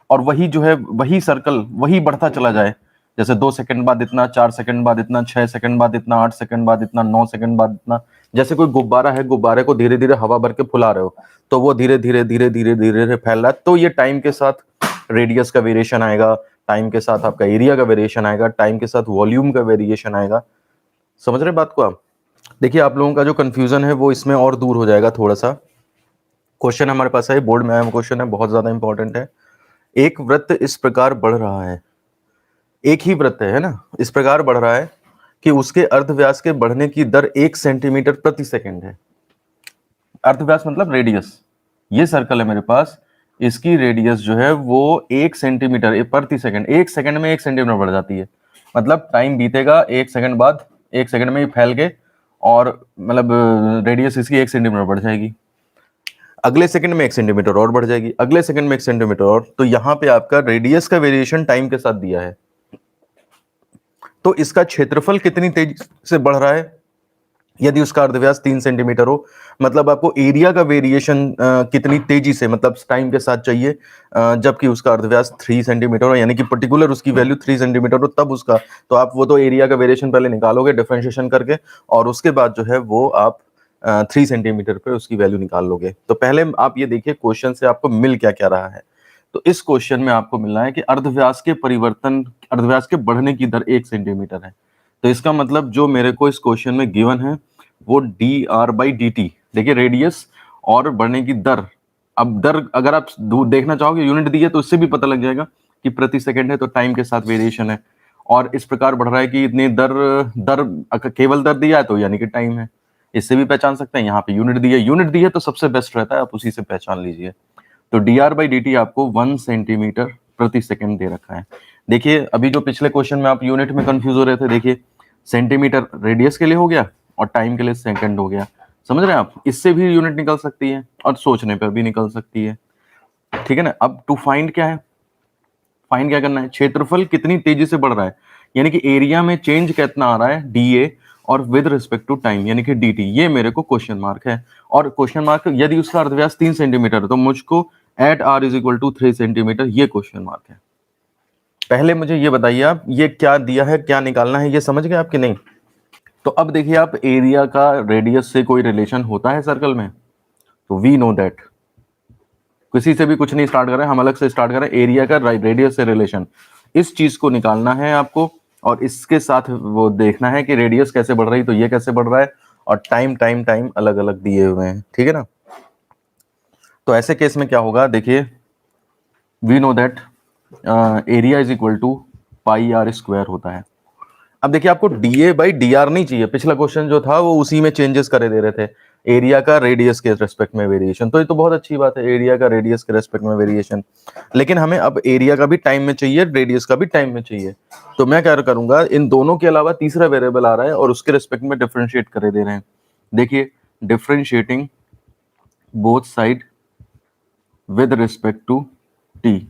और वही जो है वही सर्कल वही बढ़ता चला जाए। जैसे 2 सेकंड बाद इतना, 4 सेकंड बाद इतना, 6 सेकंड बाद इतना, 8 सेकंड बाद इतना, 9 सेकंड बाद इतना। जैसे कोई गुब्बारा है, गुब्बारे को धीरे धीरे हवा भर के फुला रहे हो, तो वो धीरे धीरे धीरे धीरे धीरे फैल रहा है। तो ये टाइम के साथ रेडियस का वेरिएशन आएगा, टाइम के साथ आपका एरिया का वेरिएशन आएगा, टाइम के साथ वॉल्यूम का वेरिएशन आएगा। समझ रहे बात को आप। देखिए आप लोगों का जो कंफ्यूजन है वो इसमें और दूर हो जाएगा थोड़ा सा। क्वेश्चन हमारे पास है, बोर्ड में आया क्वेश्चन है, बहुत ज्यादा इंपॉर्टेंट है। एक वृत्त इस प्रकार बढ़ रहा है, एक ही वृत्त है ना, इस प्रकार बढ़ रहा है कि उसके अर्धव्यास के बढ़ने की दर 1 सेंटीमीटर प्रति सेकंड है। अर्धव्यास मतलब रेडियस, ये सर्कल है मेरे पास, इसकी रेडियस जो है वो 1 सेंटीमीटर प्रति सेकंड, 1 सेकंड में 1 सेंटीमीटर बढ़ जाती है। मतलब टाइम बीतेगा 1 सेकंड बाद, 1 सेकंड में ही फैल के, और मतलब रेडियस इसकी 1 सेंटीमीटर बढ़ जाएगी। अगले सेकंड में 1 सेंटीमीटर और बढ़ जाएगी, अगले सेकंड में 1 सेंटीमीटर और। तो यहाँ पे आपका रेडियस का वेरिएशन टाइम के साथ दिया है। तो इसका क्षेत्रफल कितनी तेजी से बढ़ रहा है, यदि उसका अर्धव्यास 3 सेंटीमीटर हो, मतलब आपको एरिया का वेरिएशन कितनी तेजी से, मतलब टाइम के साथ चाहिए, जबकि उसका अर्धव्यास 3 सेंटीमीटर हो, यानी कि पर्टिकुलर उसकी वैल्यू 3 सेंटीमीटर हो तब उसका, तो आप वो तो एरिया का वेरिएशन पहले निकालोगे डिफरेंशिएशन करके, और उसके बाद जो है वो आप 3 सेंटीमीटर पे उसकी वैल्यू निकाल लोगे। तो पहले आप ये देखिए क्वेश्चन से आपको मिल क्या क्या रहा है। तो इस क्वेश्चन में आपको मिल रहा है कि अर्धव्यास के परिवर्तन, अर्धव्यास के बढ़ने की दर 1 सेंटीमीटर है। तो इसका मतलब जो मेरे को इस क्वेश्चन में गिवन है वो D R by D T, देखिए रेडियस और बढ़ने की दर। अब दर अगर आप देखना चाहोगे, यूनिट दी है तो इससे भी पता लग जाएगा कि प्रति सेकंड है, तो टाइम के साथ वेरिएशन है, और इस प्रकार बढ़ रहा है कि इतनी दर, केवल दर दिया है तो यानी कि टाइम है, इससे भी पहचान सकते हैं। यहाँ पे यूनिट दी है, यूनिट दी है तो सबसे बेस्ट रहता है, आप उसी से पहचान लीजिए। तो D R by D T आपको 1 सेंटीमीटर प्रति सेकंड दे रखा है। देखिए अभी जो पिछले क्वेश्चन में आप यूनिट में कंफ्यूज हो रहे थे, देखिए सेंटीमीटर रेडियस के लिए हो गया और टाइम के लिए सेकंड हो गया, समझ रहे हैं आप, इससे भी यूनिट निकल सकती है और सोचने पर भी निकल सकती है, ठीक है ना। अब टू फाइंड क्या है, फाइंड क्या करना है, क्षेत्रफल कितनी तेजी से बढ़ रहा है, यानी कि एरिया में चेंज कितना आ रहा है डी ए, और विद रिस्पेक्ट टू टाइम यानी कि डी टी, ये मेरे को क्वेश्चन मार्क है। और क्वेश्चन मार्क यदि उसका अर्धव्यास 3 सेंटीमीटर है तो मुझको at r is equal to 3 centimetre, ये क्वेश्चन मार्क है। पहले मुझे ये बताइए आप, ये क्या दिया है, क्या निकालना है, ये समझ गए आप कि नहीं। तो अब देखिए आप, एरिया का रेडियस से कोई रिलेशन होता है सर्कल में, तो वी नो दैट, किसी से भी कुछ नहीं स्टार्ट करें, हम अलग से स्टार्ट करें, एरिया का रेडियस से रिलेशन, इस चीज को निकालना है आपको, और इसके साथ वो देखना है कि रेडियस कैसे बढ़ रही, तो ये कैसे बढ़ रहा है, और टाइम टाइम टाइम अलग अलग दिए हुए हैं, ठीक है ना। तो ऐसे केस में क्या होगा, देखिए we know that area is equal to pi are square होता है। अब देखिए आपको d A by D r नहीं चाहिए, पिछला क्वेश्चन जो था वो उसी में चेंजेस करे दे रहे थे, एरिया का रेडियस के रेस्पेक्ट में वेरिएशन, तो ये तो बहुत अच्छी बात है, एरिया का रेडियस के रेस्पेक्ट में वेरिएशन, लेकिन हमें अब एरिया का भी टाइम में चाहिए, रेडियस का भी टाइम में चाहिए। तो मैं क्या करूंगा, इन दोनों के अलावा तीसरा वेरिएबल आ रहा है और उसके रेस्पेक्ट में डिफरेंशिएट करे दे रहे हैं। देखिए differentiating both side with respect to t.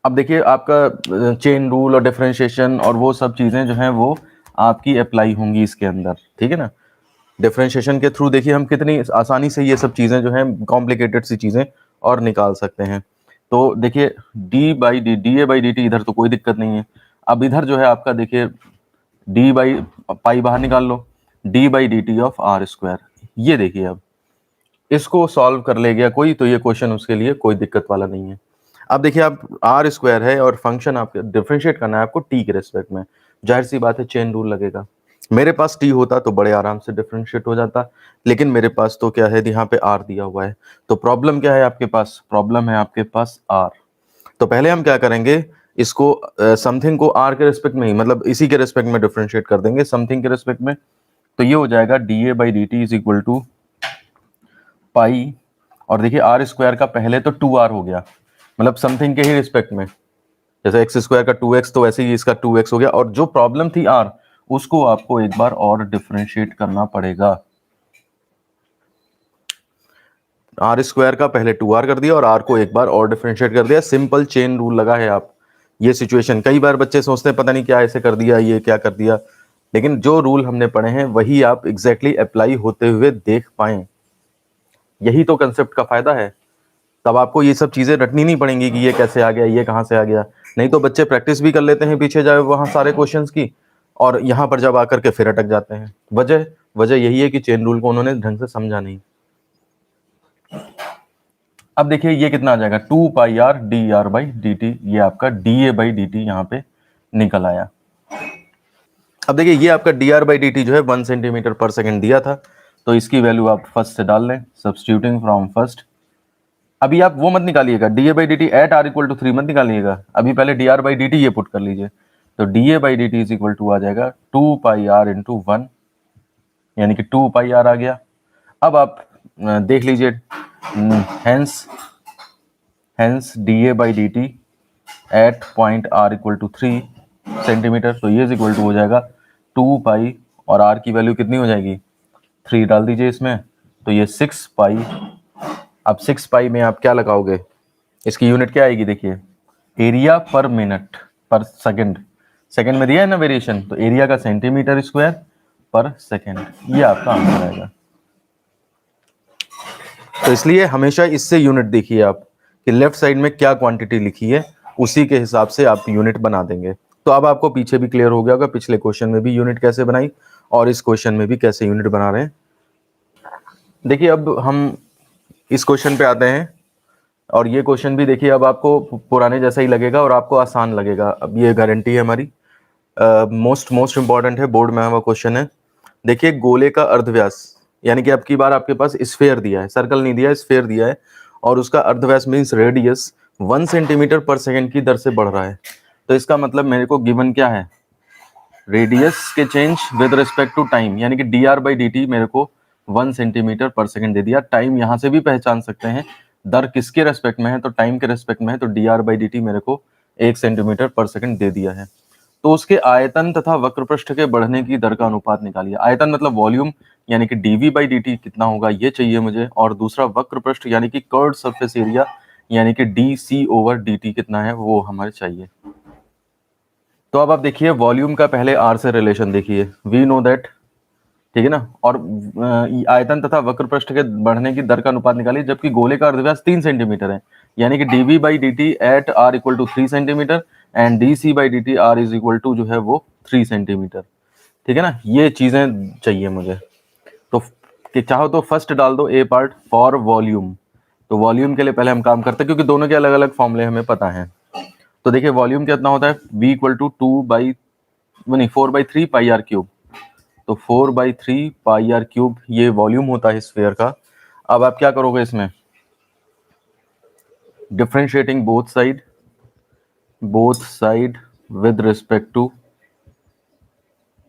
अब देखिए आपका चेन रूल और डिफरेंशिएशन और वो सब चीजें जो हैं वो आपकी अप्लाई होंगी इसके अंदर, ठीक है ना। डिफरेंशिएशन के थ्रू देखिए हम कितनी आसानी से ये सब चीजें जो हैं कॉम्प्लिकेटेड सी चीजें और निकाल सकते हैं। तो देखिए D by D, D A by D T, इधर तो कोई दिक्कत नहीं है। अब इधर जो है आपका देखिए डी बाई पाई बाहर निकाल लो, D by D T of R square, ये देखिए अब इसको सॉल्व कर ले गया कोई, तो ये क्वेश्चन उसके लिए कोई दिक्कत वाला नहीं है। अब देखिए आप आर स्क्वायर है और फंक्शन आपको डिफरेंशिएट करना है आपको टी के रेस्पेक्ट में, जाहिर सी बात है चेन रूल लगेगा। मेरे पास टी होता तो बड़े आराम से डिफरेंशिएट हो जाता, लेकिन मेरे पास तो क्या है, यहाँ पे आर दिया हुआ है। तो प्रॉब्लम क्या है आपके पास, प्रॉब्लम है आपके पास आर। तो पहले हम क्या करेंगे, इसको समथिंग को आर के रेस्पेक्ट में ही, मतलब इसी के रेस्पेक्ट में डिफरेंशिएट कर देंगे, समथिंग के रेस्पेक्ट में। तो ये हो जाएगा D A by D T is equal to pi, और देखिए आर स्क्वायर का पहले तो 2r हो गया, मतलब समथिंग के ही रिस्पेक्ट में, जैसे एक्स स्क्वायर का 2x तो वैसे ही इसका 2x हो गया, और जो प्रॉब्लम थी r उसको आपको एक बार और डिफरेंशिएट करना पड़ेगा। आर स्क्वायर का पहले 2r कर दिया और r को एक बार और डिफरेंशिएट कर दिया, सिंपल चेन रूल लगा है। आप ये सिचुएशन, कई बार बच्चे सोचते हैं पता नहीं क्या ऐसे कर दिया, ये क्या कर दिया, लेकिन जो रूल हमने पढ़े हैं वही आप एग्जैक्टली अप्लाई होते हुए देख पाए, यही तो कंसेप्ट का फायदा है। तब आपको ये सब चीजें रटनी नहीं पड़ेंगी कि ये कैसे आ गया, ये कहाँ से आ गया, नहीं तो बच्चे प्रैक्टिस भी कर लेते हैं पीछे जाए वहां सारे क्वेश्चंस की, और यहाँ पर जब आकर के फिर अटक जाते हैं। वजह यही है कि चेन रूल को उन्होंने ढंग से समझा नहीं। अब देखिए ये कितना आ जाएगा, 2 pi R D are by D T, ये आपका D A by D T यहाँ पे निकल आया। अब देखिए ये आपका D are by D T जो है 1 सेंटीमीटर पर सेकंड दिया था, तो इसकी वैल्यू आप फर्स्ट से डाल लें, सब्स्टिट्यूटिंग फ्रॉम फर्स्ट। अभी आप वो मत निकालिएगा, D A by D T at R equal to 3 मत निकालिएगा, अभी पहले D are by D T ये पुट कर लीजिए। तो D A by D T is equal to आ जाएगा 2 पाई आर इंटू 1, यानी कि 2 पाई आर आ गया। अब आप देख लीजिए, hence d A by D T at point r equal to 3 centimetre, तो ये इज इक्वल टू हो जाएगा 2 पाई, और आर की वैल्यू कितनी हो जाएगी 3 डाल दीजिए इसमें, तो ये 6 पाई। अब 6 पाई में आप क्या लगाओगे, इसकी यूनिट क्या आएगी, देखिए एरिया पर मिनट पर सेकंड, सेकंड में दिया है ना वेरिएशन, तो एरिया का सेंटीमीटर स्क्वायर पर सेकंड, ये आपका आंसर आएगा। तो इसलिए हमेशा इससे यूनिट देखिए आप कि लेफ्ट साइड में क्या क्वांटिटी लिखी है, उसी के हिसाब से आप यूनिट बना देंगे। तो अब आपको पीछे भी क्लियर हो गया होगा, पिछले क्वेश्चन में भी यूनिट कैसे बनाई और इस क्वेश्चन में भी कैसे यूनिट बना रहे हैं। देखिए अब हम इस क्वेश्चन पे आते हैं, और ये क्वेश्चन भी देखिए अब आपको पुराने जैसा ही लगेगा और आपको आसान लगेगा, अब ये गारंटी है हमारी। मोस्ट इंपॉर्टेंट है, बोर्ड में हुआ क्वेश्चन है। देखिए गोले का अर्धव्यास, यानी कि अब की बार आपके पास स्फेयर दिया है, सर्कल नहीं दिया है, स्फेयर दिया है, और उसका अर्धव्यास मीन्स रेडियस 1 सेंटीमीटर पर सेकंड की दर से बढ़ रहा है। तो इसका मतलब मेरे को गिवन क्या है, रेडियस के change with respect to time, यानी कि d are by D t मेरे को 1 सेंटीमीटर पर सेकंड दे दिया। टाइम यहां से भी पहचान सकते हैं, दर किसके रेस्पेक्ट में है, तो टाइम के रेस्पेक्ट में है, तो D R by D t मेरे को 1 सेंटीमीटर पर सेकंड दे दिया है। तो उसके आयतन तथा वक्रपृष्ठ के बढ़ने की दर का अनुपात निकालिए। आयतन मतलब वॉल्यूम, यानी कि dv बाई dt कितना होगा ये चाहिए मुझे, और दूसरा वक्रपृष्ठ यानी कि कर्व्ड सरफेस एरिया, यानी कि dc ओवर dt कितना है वो हमारे चाहिए। तो अब आप देखिए वॉल्यूम का पहले r से रिलेशन देखिए, वी नो दैट, ठीक है ना, और आयतन तथा वक्रपृष्ठ के बढ़ने की दर का अनुपात निकालिए, जबकि गोले का अर्धव्यास 3 सेंटीमीटर है, यानी कि dv by dt at r equal to 3 centimetre and dc by dt r is equal to जो है वो 3 सेंटीमीटर, ठीक है ना, ये चीजें चाहिए मुझे। तो कि चाहो तो फर्स्ट डाल दो ए पार्ट फॉर वॉल्यूम, तो वॉल्यूम के लिए पहले हम काम करते हैं क्योंकि दोनों के अलग अलग फॉर्मूले हमें पता है। तो देखिए वॉल्यूम कितना होता है, v equal to 4/3 pi r cube, तो 4/3 पाई आर क्यूब ये वॉल्यूम होता है स्फीयर का। अब आप क्या करोगे इसमें, differentiating both side with respect to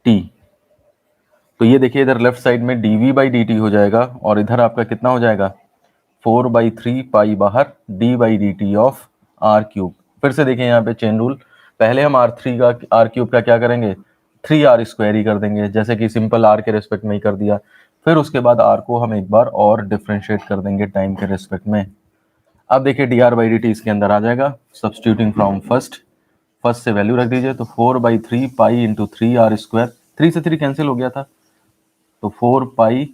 t, तो ये देखिए इधर लेफ्ट साइड में dv बाई dt हो जाएगा, और इधर आपका कितना हो जाएगा 4/3 पाई बाहर d by dt of r cube. फिर से देखिए यहाँ पे चेन रूल, पहले हम r क्यूब का क्या करेंगे 3r स्क्वायर ही कर देंगे, जैसे कि सिंपल r के रेस्पेक्ट में ही कर दिया। फिर उसके बाद r को हम एक बार और डिफ्रेंशिएट कर देंगे टाइम के रेस्पेक्ट में। अब देखिए dr बाई dt इसके अंदर आ जाएगा, सब्स्टिट्यूटिंग फ्रॉम फर्स्ट से वैल्यू रख दीजिए, तो 4/3 पाई इंटू 3r स्क्वायर, 3 से 3 कैंसिल हो गया था, तो 4 pi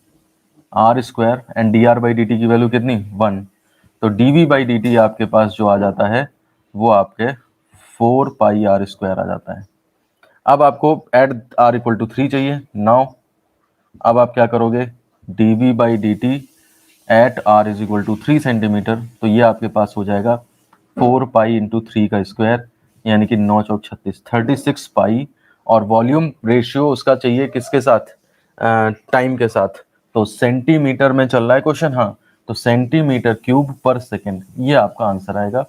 are square and D are by D T की वैल्यू कितनी 1, तो D we by D T आपके पास जो आ जाता है वो आपके 4 पाई आर स्क्वायर आ जाता है। अब आपको एट आर इक्वल टू 3 चाहिए नाउ, अब आप क्या करोगे d we by D T at r is equal to 3 centimetre, तो ये आपके पास हो जाएगा 4 पाई इंटू 3 का स्क्वायर, यानी कि 9 चौक 36 36 पाई, और वॉल्यूम रेशियो उसका चाहिए किसके साथ, टाइम के साथ, तो सेंटीमीटर में चल रहा है क्वेश्चन, हाँ, तो सेंटीमीटर क्यूब पर सेकंड, ये आपका आंसर आएगा।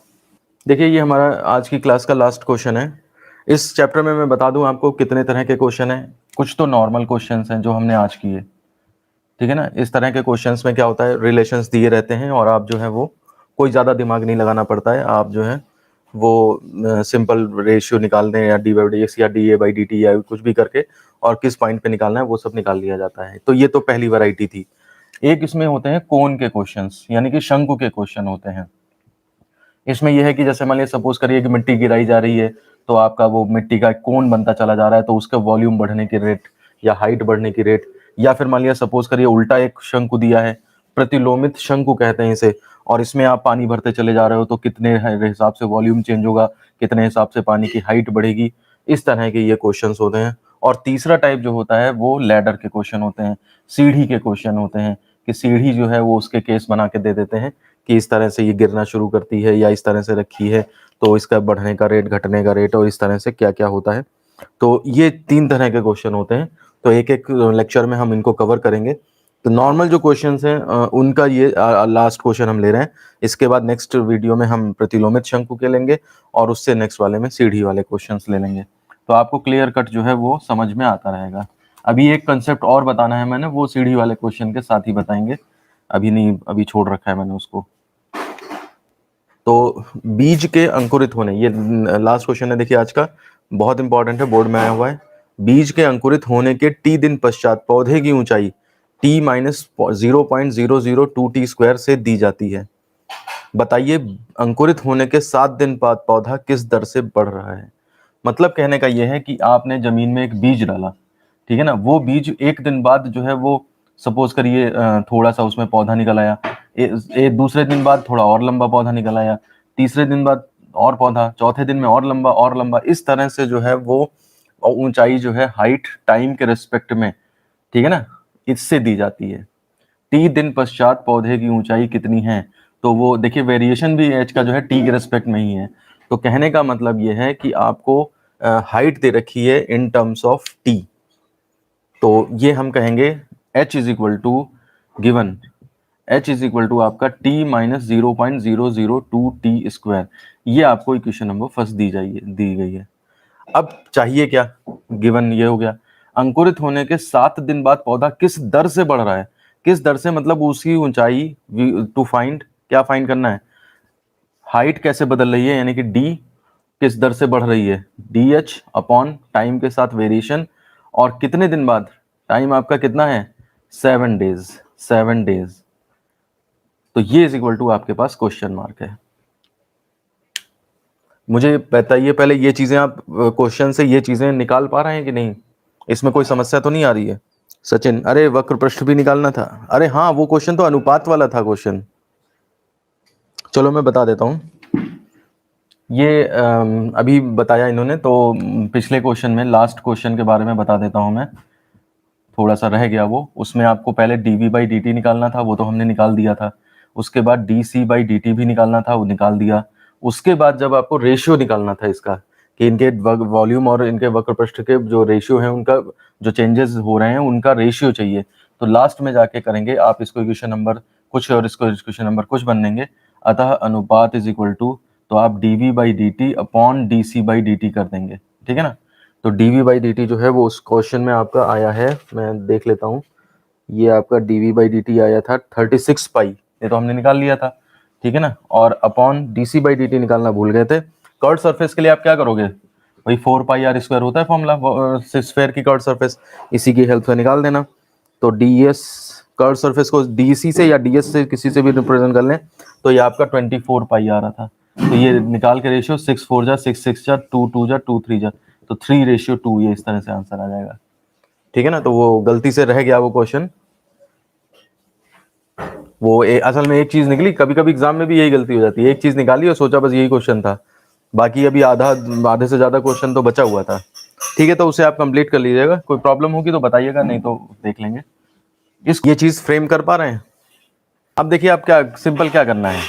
देखिए ये हमारा आज की क्लास का लास्ट क्वेश्चन है। इस चैप्टर में मैं बता दूं आपको कितने तरह के क्वेश्चन हैं। कुछ तो नॉर्मल क्वेश्चंस हैं जो हमने आज किए, ठीक है ना। इस तरह के क्वेश्चंस में क्या होता है, रिलेशंस दिए रहते हैं और आप जो है वो कोई ज़्यादा दिमाग नहीं लगाना पड़ता है, आप जो है वो सिंपल रेशियो निकाल दें या डी बाई डी एक्स या D A by D T या कुछ भी करके, और किस पॉइंट पे निकालना है वो सब निकाल लिया जाता है। तो ये तो पहली वैरायटी थी। एक इसमें होते हैं कोन के क्वेश्चंस, यानी कि शंकु के क्वेश्चन होते हैं। इसमें यह है कि जैसे मान लिया सपोज करिए कि मिट्टी गिराई जा रही है, तो आपका वो मिट्टी का कोन बनता चला जा रहा है, तो उसका वॉल्यूम बढ़ने की रेट या हाइट बढ़ने की रेट, या फिर मान लिया सपोज करिए उल्टा एक शंकु दिया है, प्रतिलोमित शंकु कहते हैं इसे, और इसमें आप पानी भरते चले जा रहे हो तो कितने हिसाब से वॉल्यूम चेंज होगा, कितने हिसाब से पानी की हाइट बढ़ेगी, इस तरह के ये क्वेश्चंस होते हैं। और तीसरा टाइप जो होता है वो लैडर के क्वेश्चन होते हैं, सीढ़ी के क्वेश्चन होते हैं, कि सीढ़ी जो है वो उसके केस बना के दे देते हैं कि इस तरह से ये गिरना शुरू करती है या इस तरह से रखी है, तो इसका बढ़ने का रेट, घटने का रेट, और इस तरह से क्या क्या होता है। तो ये 3 तरह के क्वेश्चन होते हैं, तो एक एक लेक्चर में हम इनको कवर करेंगे। तो नॉर्मल जो क्वेश्चंस हैं उनका ये लास्ट क्वेश्चन हम ले रहे हैं। इसके बाद नेक्स्ट वीडियो में हम प्रतिलोमित शंकु के लेंगे और उससे नेक्स्ट वाले में सीढ़ी वाले क्वेश्चंस ले लेंगे। तो आपको क्लियर कट जो है वो समझ में आता रहेगा। अभी एक कंसेप्ट और बताना है मैंने, वो सीढ़ी वाले क्वेश्चन के साथ ही बताएंगे, अभी नहीं, अभी छोड़ रखा है मैंने उसको। तो बीज के अंकुरित होने, ये लास्ट क्वेश्चन है देखिए आज का, बहुत इंपॉर्टेंट है, बोर्ड में आया हुआ है। बीज के अंकुरित होने के टी दिन पश्चात पौधे की ऊंचाई टी माइनस 0.002 t² से दी जाती है। बताइए अंकुरित होने के 7 दिन बाद पौधा किस दर से बढ़ रहा है। मतलब कहने का यह है कि आपने जमीन में एक बीज डाला, ठीक है ना, वो बीज एक दिन बाद जो है वो सपोज करिए थोड़ा सा उसमें पौधा निकल आया, दूसरे दिन बाद थोड़ा और लंबा पौधा निकल आया, तीसरे दिन बाद और पौधा, चौथे दिन में और लंबा, इस तरह से जो है वो ऊंचाई जो है हाइट टाइम के रिस्पेक्ट में, ठीक है ना, इससे दी जाती है। टी दिन पश्चात पौधे की ऊंचाई कितनी है, तो वो देखिए वेरिएशन भी एच का जो है टी के रिस्पेक्ट में ही है। तो कहने का मतलब ये है कि आपको हाइट दे रखी है इन टर्म्स ऑफ टी, तो ये हम कहेंगे h is equal to given, h is equal to आपका t माइनस 0.002 t²। ये आपको इक्वेशन नंबर फर्स्ट दी गई है। अब चाहिए क्या, गिवन ये हो गया। अंकुरित होने के 7 दिन बाद पौधा किस दर से बढ़ रहा है, किस दर से मतलब उसकी ऊंचाई, टू फाइंड, क्या फाइंड करना है, हाइट कैसे बदल रही है, यानी कि डी किस दर से बढ़ रही है, डी एच अपॉन टाइम के साथ वेरिएशन, और कितने दिन बाद, टाइम आपका कितना है 7 डेज, 7 डेज। तो ये इज इक्वल टू आपके पास क्वेश्चन मार्क है। मुझे बताइए पहले ये चीजें आप क्वेश्चन से ये चीजें निकाल पा रहे हैं कि नहीं, इसमें कोई समस्या तो नहीं आ रही है। सचिन, अरे वक्र पृष्ठ भी निकालना था, अरे हाँ वो क्वेश्चन तो अनुपात वाला था क्वेश्चन। चलो मैं बता देता हूँ, ये अभी बताया इन्होंने, तो पिछले क्वेश्चन में लास्ट क्वेश्चन के बारे में बता देता हूँ मैं, थोड़ा सा रह गया वो, उसमें आपको पहले dv/dt निकालना था, वो तो हमने निकाल दिया था। उसके बाद dc/dt भी निकालना था, वो निकाल दिया। उसके बाद जब आपको रेशियो निकालना था इसका, कि इनके वॉल्यूम और इनके वक्र पृष्ठ के जो रेशियो है, उनका जो चेंजेस हो रहे हैं उनका रेशियो चाहिए, तो लास्ट में जाके करेंगे आप इसको इक्वेशन नंबर कुछ और इसको इक्वेशन नंबर कुछ बन लेंगे। अतः अनुपात इज इक्वल टू, तो आप dv/dt अपॉन dc/dt कर देंगे, ठीक है ना। तो dv/dt जो है वो उस क्वेश्चन में आपका आया है, मैं देख लेता हूँ, ये आपका dv/dt आया था 36 पाई, ये तो हमने निकाल लिया था, ठीक है ना। और अपॉन dc/dt निकालना भूल गए थे। कर्व सरफेस के लिए आप क्या करोगे, वही 4πr² होता है फॉर्मूला स्फेयर की कर्व सरफेस, इसी की हेल्प से निकाल देना। तो ds कर्व सरफेस को dc से या ds से किसी से भी रिप्रेजेंट कर लें, तो ये आपका 24 पाई आ रहा था। तो ये निकाल के रेशियो 6 4 जा 6 6 जा 2 2 जा 2 3 जा, तो 3:2, ये इस तरह से आंसर आ जाएगा, ठीक है ना। तो वो गलती से रह गया वो क्वेश्चन, वो असल में एक चीज निकली, कभी कभी एग्जाम में भी यही गलती हो जाती है, एक चीज निकाली और सोचा बस यही क्वेश्चन था, बाकी अभी आधे से ज्यादा क्वेश्चन तो बचा हुआ था, ठीक है। तो उसे आप कंप्लीट कर लीजिएगा, कोई प्रॉब्लम होगी तो बताइएगा, नहीं तो देख लेंगे। ये चीज फ्रेम कर पा रहे हैं। अब देखिए आप क्या सिंपल क्या करना है,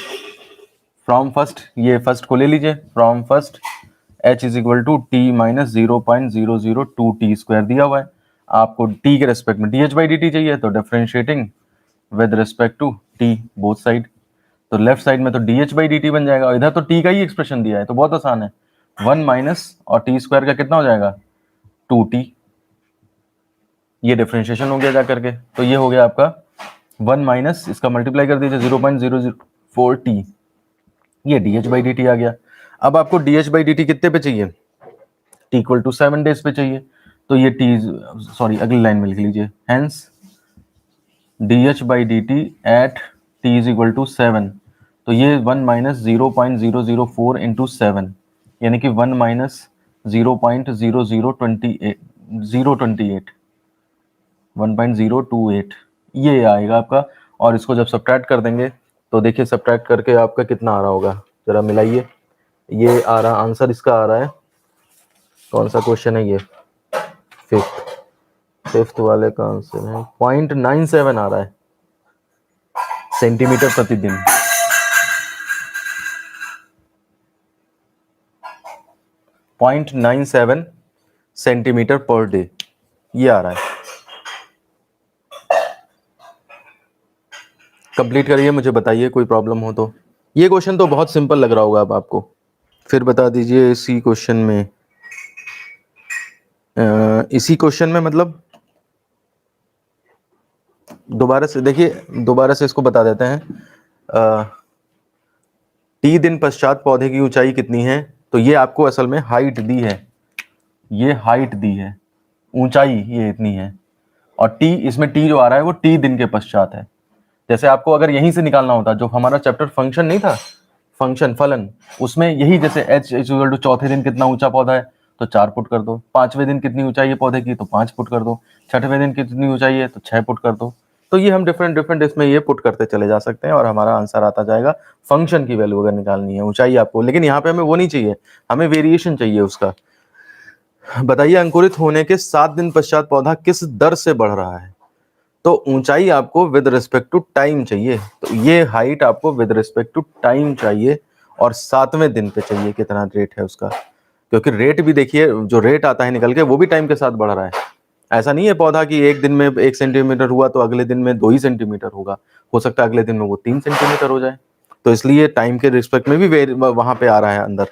फ्रॉम फर्स्ट, ये फर्स्ट को ले लीजिए, from first h is equal to t minus 0.002 t² दिया हुआ है, आपको t के रेस्पेक्ट में dh/dt चाहिए, तो differentiating with respect to t both side, तो लेफ्ट साइड में तो dh/dt बन जाएगा, इधर तो t का ही एक्सप्रेशन दिया है, तो बहुत आसान है, 1 माइनस और t² का कितना हो जाएगा 2t, ये डिफरेंशिएशन हो गया जा करके, तो ये हो गया आपका 1 माइनस, इसका मल्टीप्लाई कर दीजिए 0.004 t, ये dh/dt आ गया। अब आपको dh/dt कितने पे चाहिए, t इक्वल टू 7 डेज पे चाहिए, तो ये t, सॉरी अगली लाइन में लिख लीजिए, hence dh/dt at t is equal to 7, तो ये 1 माइनस 0.004 इंटू 7, यानी कि 1 माइनस 0.0028028 1.028, ये आएगा आपका। और इसको जब सब्ट्रैक्ट कर देंगे तो देखिए सब्ट्रैक्ट करके आपका कितना आ रहा होगा, जरा मिलाइए, ये आ रहा आंसर, इसका आ रहा है, कौन सा क्वेश्चन है ये, फिफ्थ वाले का आंसर है 0.97 आ रहा है सेंटीमीटर प्रतिदिन, 0.97 सेंटीमीटर पर डे, ये आ रहा है। कंप्लीट करिए, मुझे बताइए कोई प्रॉब्लम हो तो। ये क्वेश्चन तो बहुत सिंपल लग रहा होगा अब आपको। फिर बता दीजिए इसी क्वेश्चन में इसी क्वेश्चन में मतलब दोबारा से देखिए, दोबारा से इसको बता देते हैं। टी दिन पश्चात पौधे की ऊंचाई कितनी है, तो ये आपको असल में हाइट दी है, ये हाइट दी है, ऊंचाई ये इतनी है, और टी, इसमें टी जो आ रहा है वो टी दिन के पश्चात है। जैसे आपको अगर यहीं से निकालना होता, जो हमारा चैप्टर फंक्शन नहीं था, फंक्शन फलन, उसमें यही जैसे h इक्वल टू चौथे दिन कितना ऊंचा पौधा है तो 4 पुट कर दो, 5वें दिन कितनी ऊंचाई है पौधे की तो 5 पुट कर दो, 6वें दिन कितनी ऊंचाई है तो 6 पुट कर दो। तो ये हम डिफरेंट डिफरेंट इसमें ये पुट करते चले जा सकते हैं और हमारा आंसर आता जाएगा। फंक्शन की वैल्यू अगर निकालनी है ऊंचाई आपको, लेकिन यहाँ पे हमें वो नहीं चाहिए, हमें वेरिएशन चाहिए उसका। बताइए अंकुरित होने के 7 दिन पश्चात पौधा किस दर से बढ़ रहा है, तो ऊंचाई आपको विद रिस्पेक्ट टू टाइम चाहिए, तो ये हाइट आपको विद रिस्पेक्ट टू टाइम चाहिए और 7वें दिन पे चाहिए कितना रेट है उसका, क्योंकि रेट भी देखिए जो रेट आता है निकल के वो भी टाइम के साथ बढ़ रहा है। ऐसा नहीं है पौधा कि एक दिन में 1 सेंटीमीटर हुआ तो अगले दिन में 2 ही सेंटीमीटर होगा, हो सकता है अगले दिन में वो 3 सेंटीमीटर हो जाए। तो इसलिए टाइम के रिस्पेक्ट में भी वहां पे आ रहा है अंदर।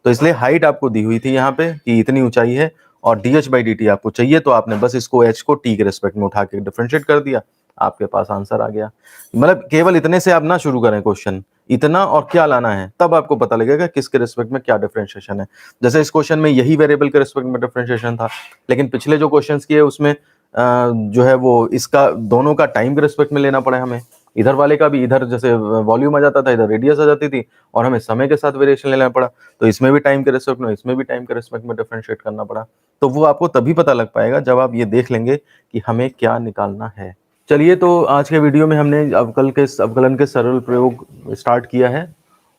तो इसलिए हाइट आपको दी हुई थी यहाँ पे कि इतनी ऊंचाई है, और dh/dt आपको चाहिए, तो आपने बस इसको h को t के रिस्पेक्ट में उठा के डिफरेंशिएट कर दिया, आपके पास आंसर आ गया। मतलब केवल इतने से आप ना शुरू करें क्वेश्चन, इतना और क्या लाना है तब आपको पता लगेगा किसके रिस्पेक्ट में क्या डिफरेंशिएशन है। जैसे इस क्वेश्चन में यही वेरिएबल के रिस्पेक्ट में डिफरेंशिएशन था, लेकिन पिछले जो क्वेश्चंस किए उसमें जो है वो इसका दोनों का टाइम के रिस्पेक्ट में लेना पड़ा हमें, इधर वाले का भी, इधर जैसे वॉल्यूम आ जाता था इधर रेडियस आ जाती थी, और हमें समय के साथ वेरिएशन लेना पड़ा, तो इसमें भी टाइम के रिस्पेक्ट में, इसमें भी टाइम के रिस्पेक्ट में डिफरेंशिएट करना पड़ा। तो वो आपको तभी पता लग पाएगा जब आप ये देख लेंगे कि हमें क्या निकालना है। चलिए, तो आज के वीडियो में हमने अवकलन के सरल प्रयोग स्टार्ट किया है,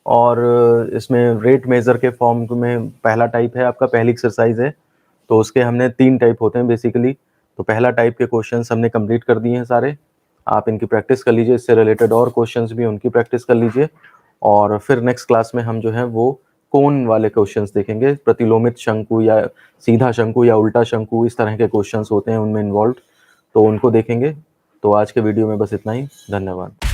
और इसमें रेट मेजर के फॉर्म में पहला टाइप है आपका, पहली एक्सरसाइज है, तो उसके हमने 3 टाइप होते हैं बेसिकली। तो पहला टाइप के क्वेश्चंस हमने कंप्लीट कर दिए हैं सारे, आप इनकी प्रैक्टिस कर लीजिए, इससे रिलेटेड और क्वेश्चंस भी उनकी प्रैक्टिस कर लीजिए, और फिर नेक्स्ट क्लास में हम जो है वो कोन वाले क्वेश्चंस देखेंगे, प्रतिलोमित शंकु या सीधा शंकु या उल्टा शंकु, इस तरह के क्वेश्चंस होते हैं उनमें इन्वॉल्व, तो उनको देखेंगे। तो आज के वीडियो में बस इतना ही, धन्यवाद।